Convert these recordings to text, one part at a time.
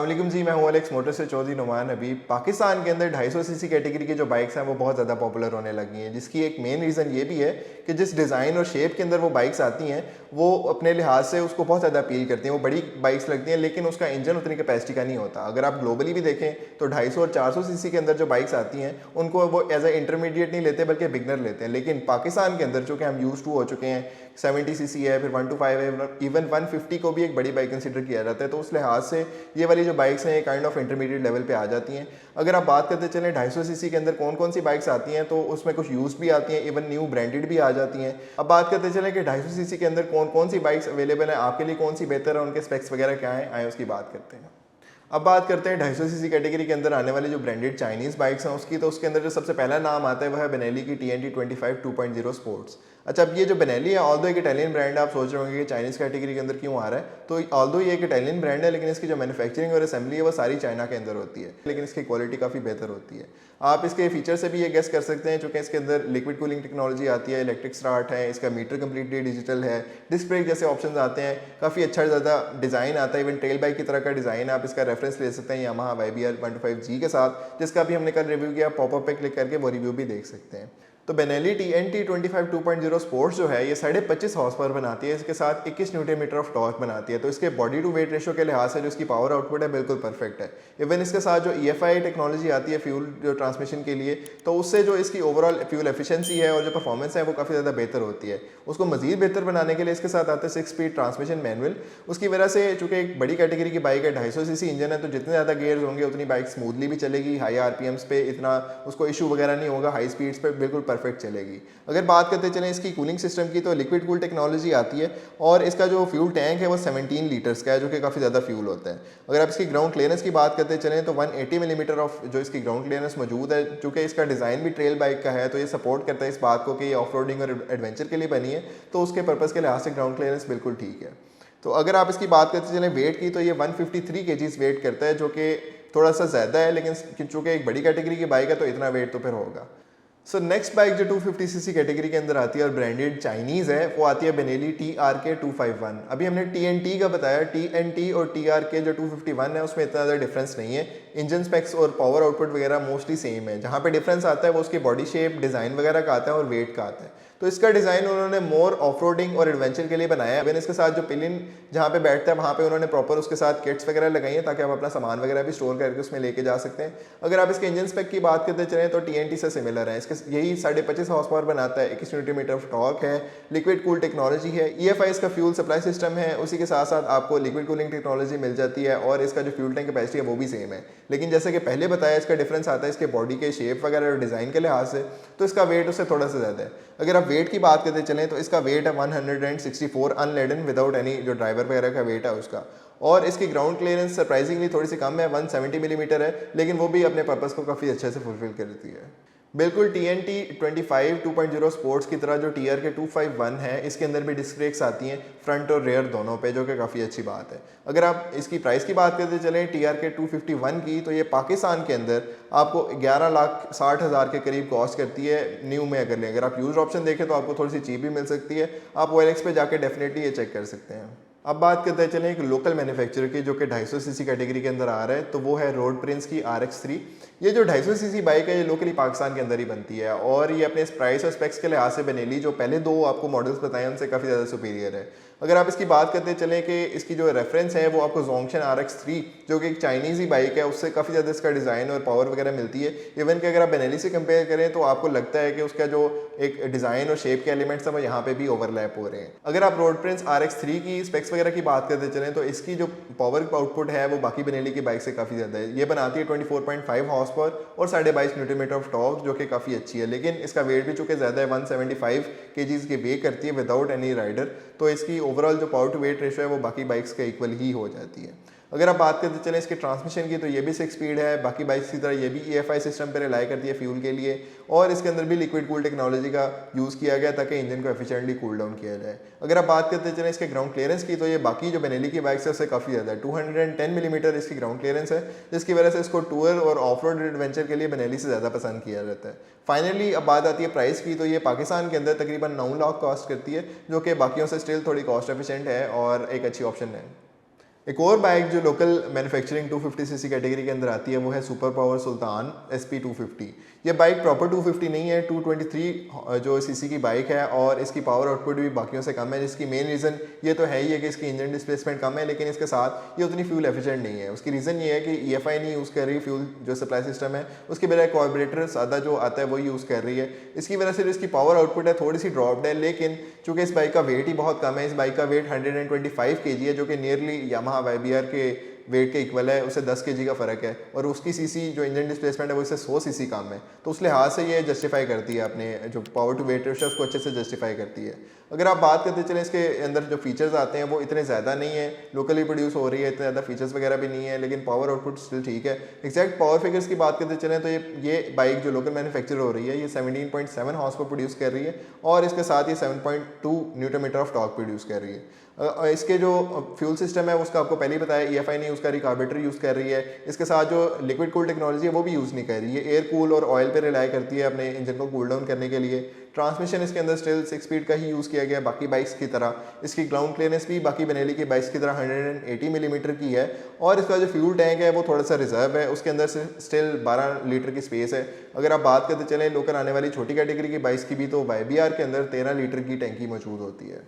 वालेकुम जी, मैं हूं अलेक्स मोटर से चौधरी नुमान। अभी पाकिस्तान के अंदर 250 सीसी कैटेगरी की जो बाइक्स हैं वो बहुत ज़्यादा पॉपुलर होने लगी हैं, जिसकी एक मेन रीज़न ये भी है कि जिस डिज़ाइन और शेप के अंदर वो बाइक्स आती हैं वो अपने लिहाज से उसको बहुत ज़्यादा अपील करती हैं। वो बड़ी बाइक्स लगती हैं लेकिन उसका इंजन उतनी कैपेसिटी का नहीं होता। अगर आप ग्लोबली भी देखें तो 250 और 400 सीसी के अंदर जो बाइक्स आती हैं उनको वो एज ए इंटरमीडिएट नहीं लेते बल्कि बिगनर लेते हैं। लेकिन पाकिस्तान के अंदर चूँकि हम यूज टू हो चुके हैं, 70 सीसी है, फिर 125 है, इवन 150 को भी एक बड़ी बाइक कंसिडर किया जाता है, तो उस लिहाज से ये वाली जो बाइक्स हैं ये काइंड ऑफ इंटरमीडिएट लेवल पे आ जाती हैं। अगर आप बात करते चलें 250 सीसी के अंदर कौन कौन सी बाइक्स आती हैं, तो उसमें कुछ यूज भी आती हैं, इवन न्यू ब्रांडेड भी आ जाती हैं। अब बात करते चलें कि 250 सीसी के अंदर कौन कौन सी बाइक्स अवेलेबल है, आपके लिए कौन सी बेहतर है, उनके स्पेक्स वगैरह क्या हैं, आए उसकी बात करते हैं। अब बात करते हैं 250 सीसी कैटेगरी के अंदर आने वाली जो ब्रांडेड चाइनीज़ बाइक्स हैं उसकी, तो उसके अंदर जो सबसे पहला नाम आता है वह है बेनेली की TNT 25 2.0 स्पोर्ट्स। अच्छा, अब ये जो बेनेली है, ऑल्दो एक इटालियन ब्रांड है, आप सोच रहे होंगे कि चाइनीज़ कैटेगरी के अंदर क्यों आ रहा है, तो ऑल्दो ये एक इटालियन ब्रांड है लेकिन इसकी जो मैन्युफैक्चरिंग और असेंबली है वो सारी चाइना के अंदर होती है, लेकिन इसकी क्वालिटी काफ़ी बेहतर होती है। आप इसके फीचर से भी ये गेस कर सकते हैं, चूँकि इसके अंदर लिक्विड कूलिंग टेक्नोलॉजी आती है, इलेक्ट्रिक स्टार्ट है, इसका मीटर कम्प्लीटली डिजिटल है, डिस्क ब्रेक जैसे ऑप्शन आते हैं, काफ़ी अच्छा ज़्यादा डिज़ाइन आता है, इवन ट्रेल बाइक की तरह का डिज़ाइन है। आप इसका रेफरेंस ले सकते हैं यामाहा YBR 125G के साथ, जिसका भी हमने कल रिव्यू किया, पॉपअप पे क्लिक करके वो रिव्यू भी देख सकते हैं। तो बेनेली TNT 25 2.0 स्पोर्ट्स जो है ये 25.5 हॉर्स पावर बनाती है, इसके साथ 21 न्यूटन मीटर ऑफ टॉर्क बनाती है, तो इसके बॉडी टू वेट रेशो के लिहाज से जो इसकी पावर आउटपुट है बिल्कुल परफेक्ट है। इवन इसके साथ जो EFI टेक्नोलॉजी आती है फ्यूल जो ट्रांसमिशन के लिए, तो उससे जो इसकी ओवरऑल फ्यूल एफिशिएंसी है और जो परफॉर्मेंस है वो काफ़ी ज़्यादा बेहतर होती है। उसको मजीद बेहतर बनाने के लिए इसके साथ आता है 6 स्पीड ट्रांसमिशन मैनुअल। उसकी वजह से चूँकि एक बड़ी कैटेगरी की बाइक है, 250 सीसी इंजन है, तो जितने ज़्यादा गेयर्स होंगे उतनी बाइक स्मूथली भी चलेगी, हाई RPMs पे इतना उसको इशू वगैरह नहीं होगा, हाई स्पीड्स पे बिल्कुल परफेक्ट चलेगी। अगर बात करते चलें इसकी कूलिंग सिस्टम की, तो लिक्विड कूल टेक्नोलॉजी आती है और इसका जो फ्यूल टैंक है वो 17 लीटर्स का है, जो कि काफ़ी ज़्यादा फ्यूल होता है। अगर आप इसकी ग्राउंड क्लियरेंस की बात करते चलें तो 180 मिलीमीटर ऑफ जो इसकी ग्राउंड क्लियरेंस मौजूद है। चूँकि इसका डिज़ाइन भी ट्रेल बाइक का है तो ये सपोर्ट करता है इस बात को कि ये ऑफ रोडिंग और एडवेंचर के लिए बनी है, तो उसके पर्पज़ के लिहाज से ग्राउंड क्लियरेंस बिल्कुल ठीक है। तो अगर आप इसकी बात करते चलें वेट की, तो ये 153 kgs वेट करता है, जो कि थोड़ा सा ज़्यादा है, लेकिन चूँकि एक बड़ी कैटेगरी की बाइक है तो इतना वेट तो फिर होगा। सो नेक्स्ट बाइक जो 250 सीसी कैटेगरी के अंदर आती है और ब्रांडेड चाइनीज़ है, वो आती है बेनेली TRK 251। अभी हमने TNT का बताया, TNT और TRK जो 251 है उसमें इतना ज़्यादा डिफरेंस नहीं है, इंजन स्पेक्स और पावर आउटपुट वगैरह मोस्टली सेम है। जहाँ पे डिफरेंस आता है वो उसकी बॉडी शेप, डिज़ाइन वगैरह का आता है और वेट का आता है। तो इसका डिज़ाइन उन्होंने मोर ऑफ रोडिंग और एडवेंचर के लिए बनाया है। इवन इसके साथ जो पिलियन जहाँ पे बैठता है वहाँ पे उन्होंने प्रॉपर उसके साथ किट्स वगैरह लगाई हैं ताकि आप अपना सामान वगैरह भी स्टोर करके उसमें लेके जा सकते हैं। अगर आप इसके इंजन स्पेक की बात करते चलें तो TNT से सिमिलर है, इसके यही 25.5 हॉर्स पावर बनाता है, 21 न्यूटन मीटर ऑफ टॉर्क है, लिक्विड कूल टेक्नोलॉजी है, EFI इसका फ्यूल सप्लाई सिस्टम है, उसी के साथ साथ आपको लिक्विड कूलिंग टेक्नोलॉजी मिल जाती है और इसका जो फ्यूल टैंक कैपेसिटी है वो भी सेम है। लेकिन जैसे कि पहले बताया, इसका डिफरेंस आता है इसके बॉडी के शेप वगैरह और डिज़ाइन के लिहाज से, तो इसका वेट उससे थोड़ा सा ज़्यादा है। अगर आप वेट की बात करते चलें तो इसका वेट है 164 अनलेडन विदाउट एनी जो ड्राइवर वगैरह का वेट है उसका, और इसकी ग्राउंड क्लियरेंस सरप्राइजिंगली थोड़ी सी कम है, 170 मिलीमीटर है, लेकिन वो भी अपने पर्पस को काफ़ी अच्छे से फुलफिल करती है। बिल्कुल TNT 25 2.0 स्पोर्ट्स की तरह जो TRK 251 है, इसके अंदर भी डिस्क ब्रेक्स आती हैं फ्रंट और रेयर दोनों पे, जो कि काफ़ी अच्छी बात है। अगर आप इसकी प्राइस की बात करते चलें TRK 251 की, तो ये पाकिस्तान के अंदर आपको 11,60,000 के करीब कॉस्ट करती है न्यू में अगर लें। अगर आप यूज ऑप्शन देखें तो आपको थोड़ी सी चीप भी मिल सकती है, आप OLX पे जाके डेफिनेटली ये चेक कर सकते हैं। अब बात करते चलें एक लोकल मैन्युफैक्चरर की जो कि 250 सीसी कैटेगरी के अंदर आ रहा है, तो वो है रोड प्रिंस की RX3। ये जो 250 सीसी बाइक है ये लोकली पाकिस्तान के अंदर ही बनती है और ये अपने प्राइस और स्पेक्स के लिहाज से बेनेली जो पहले दो आपको मॉडल्स बताए उनसे काफ़ी ज़्यादा सुपीरियर है। अगर आप इसकी बात करते चलें कि इसकी जो रेफरेंस है वो आपको जोंगशन RX3 जो कि एक चाइनीज़ ही बाइक है, उससे काफ़ी ज़्यादा इसका डिज़ाइन और पावर वगैरह मिलती है। इवन कि अगर आप बेनेली से कंपेयर करें तो आपको लगता है कि उसका जो एक डिज़ाइन और शेप के एलिमेंट्स हैं वो यहाँ पे भी ओवरलैप हो रहे हैं। अगर आप रोड प्रिंस RX3 की स्पेक्स वगैरह की बात करते चलें तो इसकी जो पावर आउटपुट है वो बाकी बेनेली की बाइक से काफ़ी ज़्यादा है। ये बनाती है 24.5 हॉर्स पावर और 22.5 न्यूटन मीटर ऑफ टॉर्क, जो कि काफ़ी अच्छी है, लेकिन इसका वेट भी चूँकि ज़्यादा है, 175 kgs के वे करती है विदाउट एनी राइडर, तो इसकी ओवरऑल जो पावर टू वेट रेशो है वो बाकी बाइक्स के इक्वल ही हो जाती है। अगर आप बात करते चलें इसके ट्रांसमिशन की, तो ये भी 6 स्पीड है, बाकी बाइक्स की तरह ये भी EFI सिस्टम पर रिलाई करती है फ्यूल के लिए, और इसके अंदर भी लिक्विड कूल टेक्नोलॉजी का यूज़ किया गया ताकि इंजन को एफिशिएंटली कूल डाउन किया जाए। अगर आप बात करते चलें इसके ग्राउंड क्लियरेंस की, तो ये बाकी जो बेनेली की बाइक्स है उससे काफ़ी ज़्यादा है, 210 मिलीमीटर इसकी ग्राउंड क्लियरेंस है, जिसकी वजह से इसको टूर और ऑफ रोड एडवेंचर के लिए बेनेली से ज़्यादा पसंद किया जाता है। फाइनली अब बात आती है प्राइस की, तो ये पाकिस्तान के अंदर तकरीबन 9 लाख कॉस्ट करती है, जो कि बाकियों से स्टिल थोड़ी कॉस्ट एफिशिएंट है और एक अच्छी ऑप्शन है। एक और बाइक जो लोकल मैन्युफैक्चरिंग 250 सीसी कैटेगरी के अंदर आती है वो है सुपर पावर सुल्तान SP 250। ये बाइक प्रॉपर 250 नहीं है, 223 जो सीसी की बाइक है और इसकी पावर आउटपुट भी बाकियों से कम है, जिसकी मेन रीज़न ये तो है ही है कि इसकी इंजन डिस्प्लेसमेंट कम है, लेकिन इसके साथ ये उतनी फ्यूल एफिशिएंट नहीं है। उसकी रीज़न ये है कि EFI नहीं यूज़ कर रही फ्यूल जो सप्लाई सिस्टम है, उसकी बजाय कार्बोरेटर सादा जो आता है वो यूज़ कर रही है। इसकी वजह से इसकी पावर आउटपुट है थोड़ी सी ड्रॉप्ड है, लेकिन चूँकि इस बाइक का वेट ही बहुत कम है, इस बाइक का वेट 125 kg है, जो कि नियरली यामाहा YBR के वेट के इक्वल है, उससे 10 kg का फ़र्क है, और उसकी सीसी जो इंजन डिस्प्लेसमेंट है वो इससे 100 सीसी कम है। तो उस लिहाज से ये जस्टिफाई करती है अपने जो पावर टू वेट रेशियो उसको अच्छे से जस्टिफाई करती है। अगर आप बात करते चलें इसके अंदर जो फीचर्स आते हैं वो इतने ज़्यादा नहीं है, लोकली प्रोड्यूस हो रही है, इतने ज़्यादा फीचर्स वगैरह भी नहीं है, लेकिन पावर आउटपुट स्टिल ठीक है। एग्जैक्ट पावर फिगर्स की बात करते चलें तो ये बाइक जो लोकल मैन्युफैक्चर हो रही है ये 17.7 हॉर्स पावर प्रोड्यूस कर रही है, और इसके साथ ये 7.2 newton metre of torque produce कर रही है। इसके जो फ्यूल सिस्टम है उसका आपको पहले ही बताया, EFI नहीं यूज़ कर रही, कार्बोरेटर यूज़ कर रही है। इसके साथ जो लिक्विड कूल टेक्नोलॉजी है वो भी यूज़ नहीं कर रही है, एयर कूल और ऑयल पे रिलाई करती है अपने इंजन को कूल डाउन करने के लिए। ट्रांसमिशन इसके अंदर स्टिल 6 स्पीड का ही यूज़ किया गया बाकी बाइक्स की तरह। इसकी ग्राउंड क्लियरेंस भी बाकी बेनेली की बाइक्स की तरह 180 मिलीमीटर की है, और इसका जो फ्यूल टैंक है वो थोड़ा सा रिजर्व है, उसके अंदर से स्टिल 12 लीटर की स्पेस है। अगर आप बात करते चलें लोकल आने वाली छोटी कैटेगरी की बाइक्स की भी, तो YBR के अंदर 13 लीटर की टैंकी मौजूद होती है।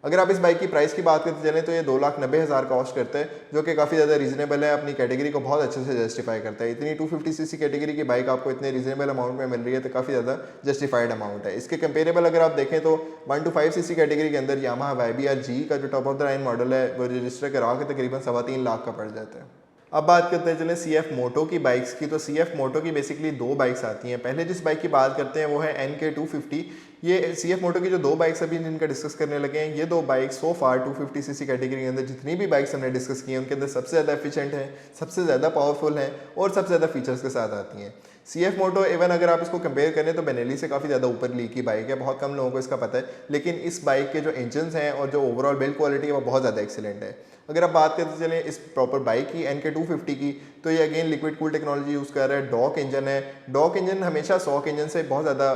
अगर आप इस बाइक की प्राइस की बात करते चलें तो ये 2,90,000 कॉस्ट करता है, जो कि काफ़ी ज़्यादा रीजनेबल है, अपनी कैटेगरी को बहुत अच्छे से जस्टिफाई करता है। इतनी 250 सीसी कैटेगरी की बाइक आपको इतने रीजनेबल अमाउंट में मिल रही है तो काफ़ी ज़्यादा जस्टिफाइड अमाउंट है। इसके कंपेरेबल अगर आप देखें तो 1 to 5 सीसी कैटेगरी के अंदर यामाहा YBR G का जो top of the line model है वो रजिस्टर करा के तकरीबन 3.25 लाख का पड़ जाता है। अब बात करते हैं चलें CF मोटो की बाइक्स की। तो CF मोटो की बेसिकली 2 बाइक्स आती हैं। पहले जिस बाइक की बात करते हैं वो है NK 250। ये CF मोटो की जो 2 बाइक्स अभी जिनका डिस्कस करने लगे हैं, ये 2 बाइक सो फार 250 सीसी कैटेगरी के अंदर जितनी भी बाइक्स हमने डिस्कस की हैं उनके अंदर सबसे ज़्यादा एफिशिएंट है, सबसे ज़्यादा पावरफुल हैं और सबसे ज़्यादा फीचर्स के साथ आती हैं। CF मोटो इवन अगर आप इसको कंपेयर करें तो बेनेली से काफ़ी ज़्यादा ऊपर ली की बाइक है, बहुत कम लोगों को इसका पता है, लेकिन इस बाइक के जो इंजन्स हैं और जो ओवरऑल बिल्ड क्वालिटी है वो बहुत ज़्यादा एक्सीलेंट है। अगर आप बात करते चलें इस प्रॉपर बाइक की NK 250 की, तो ये again liquid cool technology use कर रहा है, डॉक इंजन है। डॉक इंजन हमेशा सॉक इंजन से बहुत ज़्यादा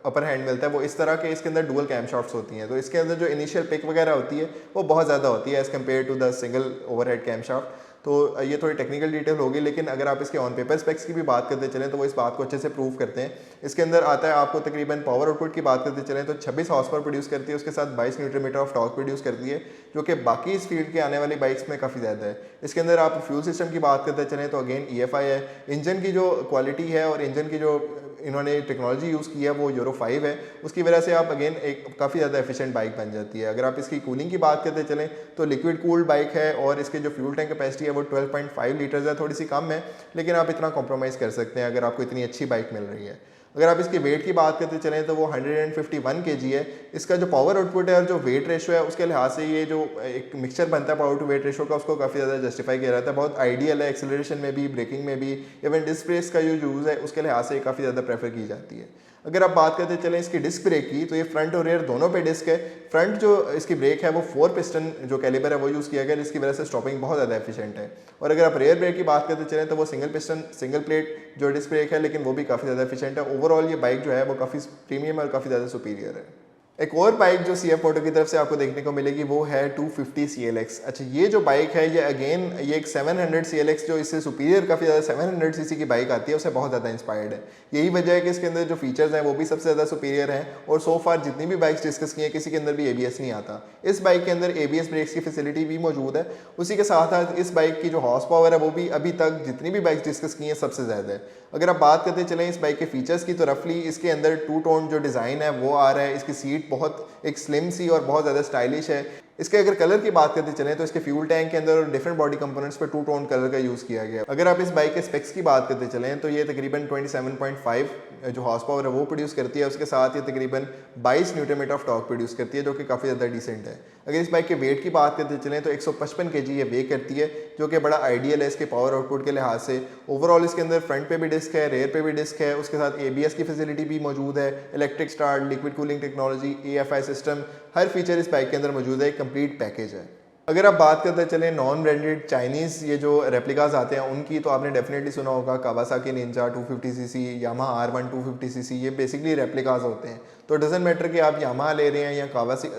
अपर हैंड मिलता है, वो इस तरह के इसके अंदर डुअल कैम शाफ्ट्स होती हैं, तो इसके अंदर जो इनिशियल पिक वगैरह होती है वो बहुत ज़्यादा होती है as compare to the single overhead camshaft. तो ये थोड़ी टेक्निकल डिटेल होगी, लेकिन अगर आप इसके ऑन पेपर स्पेक्स की भी बात करते चलें तो वो इस बात को अच्छे से प्रूव करते हैं। इसके अंदर आता है आपको तकरीबन पावर आउटपुट की बात करते चलें तो 26 हॉर्स पावर प्रोड्यूस करती है, उसके साथ 22 newton metre of torque produce करती है, जो कि बाकी इस फील्ड के आने वाली बाइक्स में काफ़ी ज़्यादा है। इसके अंदर आप फ्यूल सिस्टम की बात करते चलें तो अगेन EFI है। इंजन की जो क्वालिटी है और इंजन की जो इन्होंने टेक्नोलॉजी यूज़ की है वो यूरो 5 है, उसकी वजह से आप अगेन एक काफ़ी ज़्यादा एफिशिएंट बाइक बन जाती है। अगर आप इसकी कूलिंग की बात करते चलें तो लिक्विड कूल्ड बाइक है और इसके जो फ्यूल टैंक कैपेसिटी है वो 12.5 लीटर्स है, थोड़ी सी कम है, लेकिन आप इतना कॉम्प्रोमाइज़ कर सकते हैं अगर आपको इतनी अच्छी बाइक मिल रही है। अगर आप इसके वेट की बात करते चलें तो वो 151 kg है। इसका जो पावर आउटपुट है और जो वेट रेशो है उसके लिहाज से ये जो एक मिक्सचर बनता है पावर टू वेट रेशो का, उसको काफ़ी ज़्यादा जस्टिफाई किया जाता है। बहुत आइडियल है एक्सेलरेशन में भी, ब्रेकिंग में भी, इवन डिस्क ब्रेक्स का जो यूज़ है उसके लिहाज से काफ़ी ज़्यादा प्रेफर की जाती है। अगर आप बात करते चलें इसकी डिस्क ब्रेक की, तो ये फ्रंट और रेयर दोनों पे डिस्क है। फ्रंट जो इसकी ब्रेक है वो 4 पिस्टन जो कैलिबर है वो यूज़ किया गया, जिसकी वजह से स्टॉपिंग बहुत ज़्यादा एफिशिएंट है। और अगर आप रेयर ब्रेक की बात करते चलें तो वो सिंगल पिस्टन सिंगल प्लेट जो डिस्क ब्रेक है, लेकिन वो भी काफ़ी ज़्यादा एफिशिएंट है। ओवरऑल ये बाइक जो है वो काफ़ी प्रीमियम और काफ़ी ज़्यादा सुपीरियर है। एक और बाइक जो CF मोटो की तरफ से आपको देखने को मिलेगी वो है 250 CLX। अच्छा, ये जो बाइक है ये अगेन ये एक 700 CLX जो इससे सुपीरियर काफ़ी ज़्यादा 700 सीसी की बाइक आती है उससे बहुत ज़्यादा इंस्पायर्ड है। यही वजह है कि इसके अंदर जो फीचर्स हैं वो भी सबसे ज़्यादा सुपीरियर हैं, और सो फार जितनी भी बाइक्स डिस्कस की हैं किसी के अंदर भी ABS नहीं आता। इस बाइक के अंदर ABS ब्रेक्स की फैसिलिटी भी मौजूद है। उसी के साथ साथ इस बाइक की जो हॉर्स पावर है वो भी अभी तक जितनी भी बाइक्स डिस्कस की हैं सबसे ज़्यादा है। अगर आप बात करते चलें इस बाइक के फीचर्स की तो रफली इसके अंदर 2 टोन जो डिज़ाइन है वो आ रहा है। इसकी सीट बहुत एक स्लिम सी और बहुत ज़्यादा स्टाइलिश है। इसके अगर कलर की बात करते चलें तो इसके फ्यूल टैंक के अंदर और डिफरेंट बॉडी कंपोनेंट्स पर 2 टोन कलर का यूज़ किया गया। अगर आप इस बाइक के स्पेक्स की बात करते चलें तो ये तकरीबन 27.5 जो हॉर्स पावर है वो प्रोड्यूस करती है, उसके साथ ये तकरीबन 22 newton metre of torque produce करती है, जो कि काफ़ी ज़्यादा डिसेंट है। अगर इस बाइक के वेट की बात करते चलें तो 155 kg ये वे करती है, जो कि बड़ा आइडियल है इसके पावर आउटपुट के लिहाज से। ओवरऑल इसके अंदर फ्रंट पे भी डिस्क है, रेयर पे भी डिस्क है, उसके साथ ABS की फैसिलिटी भी मौजूद है, electric start, liquid cooling technology, EFI system, हर फीचर इस बाइक के अंदर मौजूद है, एक कंप्लीट पैकेज है। अगर आप बात करते चलें नॉन ब्रांडेड चाइनीज़ ये जो रेप्लिकास आते हैं उनकी, तो आपने डेफिनेटली सुना होगा Kawasaki Ninja 250cc, Yamaha R1 250cc, ये बेसिकली रेप्लिकास होते हैं। तो डजेंट मैटर कि आप यामाहा ले रहे हैं या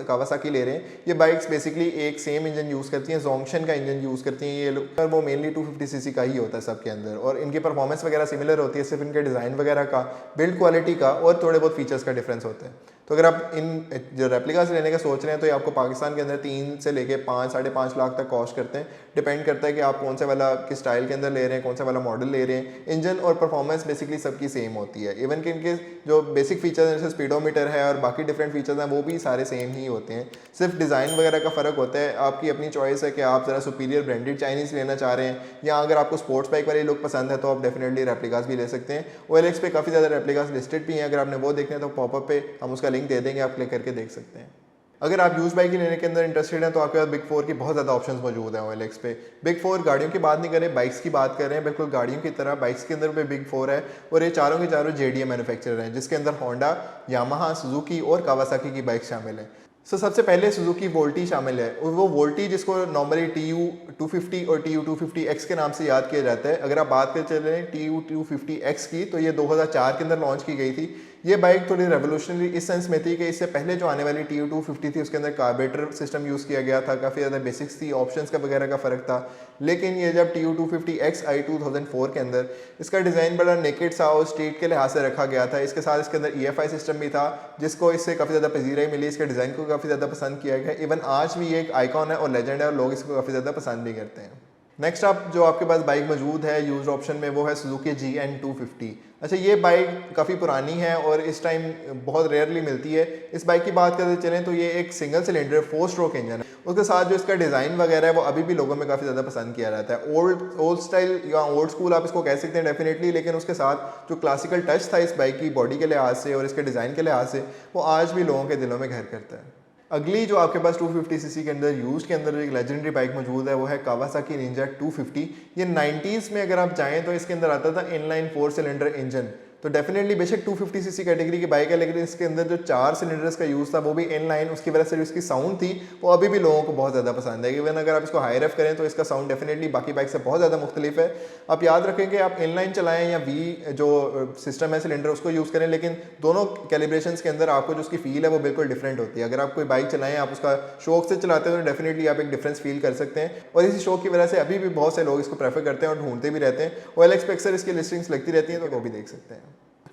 कावासाकी ले रहे हैं, ये बाइक्स बेसिकली एक सेम इंजन यूज़ करती हैं, जोंगशन का इंजन यूज़ करती हैं ये लोग, वो मेनली 250cc का ही होता है सबके अंदर, और इनकी परफॉर्मेंस वगैरह सिमिलर होती है, सिर्फ इनके डिज़ाइन वगैरह का, बिल्ड क्वालिटी का और थोड़े बहुत फीचर्स का डिफरेंस होता है। तो अगर आप इन जो रेप्लिकास लेने का सोच रहे हैं तो ये आपको पाकिस्तान के अंदर 3 से लेके 5 साढ़े 5 लाख तक कॉस्ट करते हैं। डिपेंड करता है कि आप कौन सा वाला किस स्टाइल के अंदर ले रहे हैं, कौन सा वाला मॉडल ले रहे हैं। इंजन और परफॉर्मेंस बेसिकली सबकी सेम होती है, इवन कि इनके जो बेसिक फीचर्स हैं जैसे स्पीडोमीटर है और बाकी डिफरेंट फीचर्स हैं वो भी सारे सेम ही होते हैं, सिर्फ डिज़ाइन वगैरह का फ़र्क होता है। आपकी अपनी चॉइस है कि आप ज़रा सुपीरियर ब्रांडेड चाइनीज़ लेना चाह रहे हैं, या अगर आपको स्पोर्ट्स बाइक वाले लोग पसंद है तो आप डेफिनेटली रेप्लिकास भी ले सकते हैं। OLX पे काफ़ी ज़्यादा रेप्लिकास लिस्टेड भी हैं, अगर आपने वो देखना है तो पॉपअप पे हम उसका लिंक दे देंगे, आप क्लिक करके देख सकते हैं। अगर आप यूज बाइक लेने के अंदर इंटरेस्टेड हैं तो आपके पास बिग 4 की बहुत ज़्यादा ऑप्शंस मौजूद हैं OLX पे। बिग 4 गाड़ियों की बात नहीं करें, बाइक्स की बात कर रहे हैं, बिल्कुल गाड़ियों की तरह बाइक्स के अंदर भी बिग 4 है, और ये चारों के चारों JDM मैन्युफैक्चरर हैं, जिसके अंदर होंडा, यामाहा, सुजुकी और कावासाकी की बाइक शामिल हैं। सबसे पहले सुजुकी वोल्टी शामिल है, और वो वोल्टी जिसको नॉर्मली TU 250 और TU 250X के नाम से याद किया जाता है। अगर आप बात कर चल रहे हैं TU 250X की, तो ये 2004 के अंदर लॉन्च की गई थी। ये बाइक थोड़ी रेवोल्यूशनरी इस सेंस में थी कि इससे पहले जो आने वाली TU 250 थी उसके अंदर कार्बोरेटर सिस्टम यूज़ किया गया था, काफ़ी ज़्यादा बेसिक्स थी, ऑप्शंस का वगैरह का फ़र्क था। लेकिन ये जब TU 250X आई 2004 के अंदर, इसका डिज़ाइन बड़ा नेकेड सा और स्ट्रीट के लिहाज से रखा गया था। इसके साथ इसके अंदर EFI सिस्टम भी था, जिसको इससे काफ़ी ज़्यादा पजीराई मिली, इसके डिज़ाइन को काफ़ी ज़्यादा पसंद किया गया। इवन आज भी ये एक आइकॉन है और लेजेंड है, और लोग इसको काफ़ी ज़्यादा पसंद भी करते हैं। नेक्स्ट आप जो आपके पास बाइक मौजूद है यूज ऑप्शन में, वो है सुजुकी GN 250। अच्छा, ये बाइक काफ़ी पुरानी है और इस टाइम बहुत रेयरली मिलती है। इस बाइक की बात करते चलें तो ये एक सिंगल सिलेंडर 4 स्ट्रोक इंजन है, उसके साथ जो इसका डिज़ाइन वगैरह है वो अभी भी लोगों में काफ़ी ज़्यादा पसंद किया जाता है। ओल्ड स्टाइल या ओल्ड स्कूल आप इसको कह सकते हैं डेफिनेटली, लेकिन उसके साथ जो क्लासिकल टच था इस बाइक की बॉडी के लिहाज से और इसके डिज़ाइन के लिहाज से, वो आज भी लोगों के दिलों में घर करता है। अगली जो आपके पास 250cc के अंदर यूज के अंदर एक लेजेंडरी बाइक मौजूद है, वो है कावासाकी निंजा 250। ये 90s में अगर आप जाएं तो इसके अंदर आता था इनलाइन 4 सिलेंडर इंजन। तो डेफिनेटली बेशक 250cc कैटेगरी की बाइक है, लेकिन इसके अंदर जो 4 सिलेंडर्स का यूज़ था वो भी इनलाइन, उसकी वजह से जो इसकी साउंड थी वो अभी भी लोगों को बहुत ज़्यादा पसंद है। इवन अगर आप इसको हाई रेफ करें तो इसका साउंड डेफिनेटली बाकी बाइक से बहुत ज़्यादा मुख्तलिफ है। आप याद रखें कि आप इनलाइन चलाएं या V जो सिस्टम है सिलेंडर उसको यूज़ करें, लेकिन दोनों कैलिब्रेशंस के अंदर आपको जो उसकी फील है वो बिल्कुल डिफरेंट होती है। अगर आप कोई बाइक चलाएं, आप उसका शौक से चलाते हो तो डेफिनेटली आप एक डिफरेंस फील कर सकते हैं, और इसी शौक की वजह से अभी भी बहुत से लोग इसको प्रेफर करते हैं और ढूंढते भी रहते हैं। OLX पे अक्सर इसकी लिस्टिंग्स लगती रहती हैं, तो वो भी देख सकते हैं।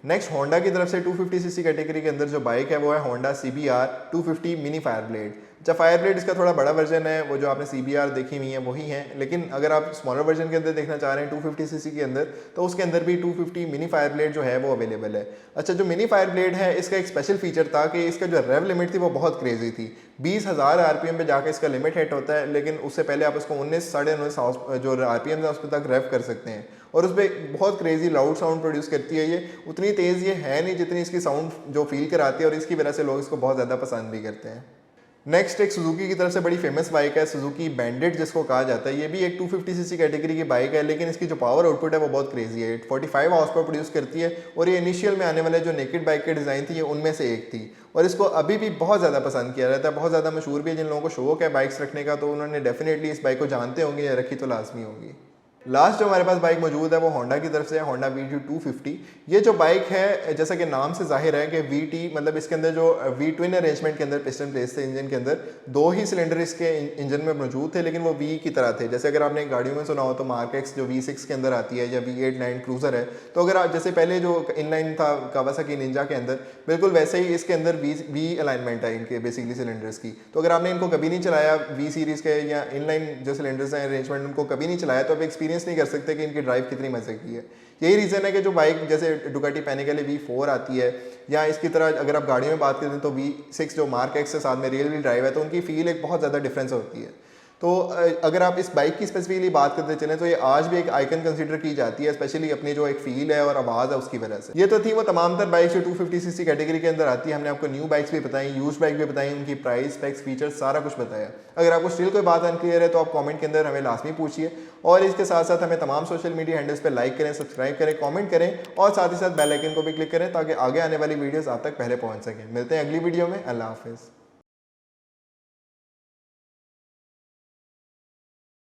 नेक्स्ट होंडा की तरफ से 250cc कैटेगरी के अंदर जो बाइक है वो है Honda CBR 250 mini fire blade. जब फायर ब्लेड इसका थोड़ा बड़ा वर्जन है, वो जो आपने CBR देखी हुई है वही है, लेकिन अगर आप स्मॉलर वर्जन के अंदर देखना चाह रहे हैं 250cc के अंदर, तो उसके अंदर भी 250 मिनी फायर ब्लेड जो है वो अवेलेबल है। अच्छा, जो मिनी फायर ब्लेड है इसका एक स्पेशल फीचर था कि इसका जो रेव लिमिट थी वो बहुत क्रेजी थी। 20,000 RPM पे जाकर इसका लिमिट हिट होता है, लेकिन उससे पहले आप उसको 19 साढ़े 19 जो RPM है उस पर तक रेव कर सकते हैं, और उस पर बहुत क्रेजी लाउड साउंड प्रोड्यूस करती है। ये उतनी तेज़ ये है नहीं जितनी इसकी साउंड जो फील कराती है, और इसकी वजह से लोग इसको बहुत ज़्यादा पसंद भी करते हैं। नेक्स्ट एक सुजुकी की तरफ से बड़ी फेमस बाइक है, सुजुकी बैंडिट जिसको कहा जाता है। ये भी एक 250cc कैटेगरी की बाइक है, लेकिन इसकी जो पावर आउटपुट है वो बहुत क्रेजी है। 45 हॉर्स पावर प्रोड्यूस करती है, और ये इनिशियल में आने वाले जो नेकेड बाइक के डिज़ाइन थी ये उनमें से एक थी, और इसको अभी भी बहुत ज़्यादा पसंद किया जाता है, बहुत ज़्यादा मशहूर भी है। जिन लोगों को शौक है बाइक्स रखने का तो उन्होंने डेफिनेटली इस बाइक को जानते होंगे या रखी तो लाजमी होगी। लास्ट जो हमारे पास बाइक मौजूद है वो होंडा की तरफ से है, होंडा VT 250। ये जो बाइक है जैसा कि नाम से जाहिर है कि VT मतलब इसके अंदर जो V ट्विन अरेंजमेंट के अंदर पिस्टन प्लेस थे इंजन के अंदर, 2 ही सिलेंडर इसके इंजन में मौजूद थे, लेकिन वो V की तरह थे। जैसे अगर आपने गाड़ियों में सुना हो तो मार्क X जो V6 के अंदर आती है या V8 9 क्रूजर है, तो अगर आप जैसे पहले जो इनलाइन था कावासाकी निंजा के अंदर, बिल्कुल वैसे ही इसके अंदर V अलाइनमेंट है इनके बेसिकली सिलेंडर्स की। तो अगर आपने इनको कभी नहीं चलाया V सीरीज़ के या इनलाइन जो सिलेंडर्स हैं अरेंजमेंट उनको कभी नहीं चलाया, तो आप एक्सपीरियंस नहीं कर सकते कि इनकी ड्राइव कितनी मजे की है। यही रीज़न है कि जो बाइक जैसे डुकाटी पहने के लिए V4 आती है, या इसकी तरह अगर आप गाड़ियों में बात करते हैं तो V6 जो मार्क X के साथ में रियल व्हील ड्राइव है, तो उनकी फील एक बहुत ज़्यादा डिफरेंस होती है। तो अगर आप इस बाइक की स्पेसिफिकली बात करते चलें तो ये आज भी एक आइकन कंसीडर की जाती है, स्पेशली अपनी जो एक फील है और आवाज़ है उसकी वजह से। ये तो थी वो तमाम तर बाइक जो 250cc कैटेगरी के अंदर आती है। हमने आपको न्यू बाइक्स भी बताई, यूज्ड बाइक भी बताई, उनकी प्राइस, स्पेक्स, फीचर्स सारा कुछ बताया। अगर आपको स्टिल कोई बात अनक्लियर है तो आप कमेंट के अंदर हमें लाजमी पूछिए, और इसके साथ साथ हमें तमाम सोशल मीडिया हैंडल्स पर लाइक करें, सब्सक्राइब करें, कॉमेंट करें, और साथ ही साथ बेल आइकन को भी क्लिक करें ताकि आगे आने वाली वीडियोज़ आप तक पहले पहुँच सकें। मिलते हैं अगली वीडियो में। अल्लाह हाफिज़।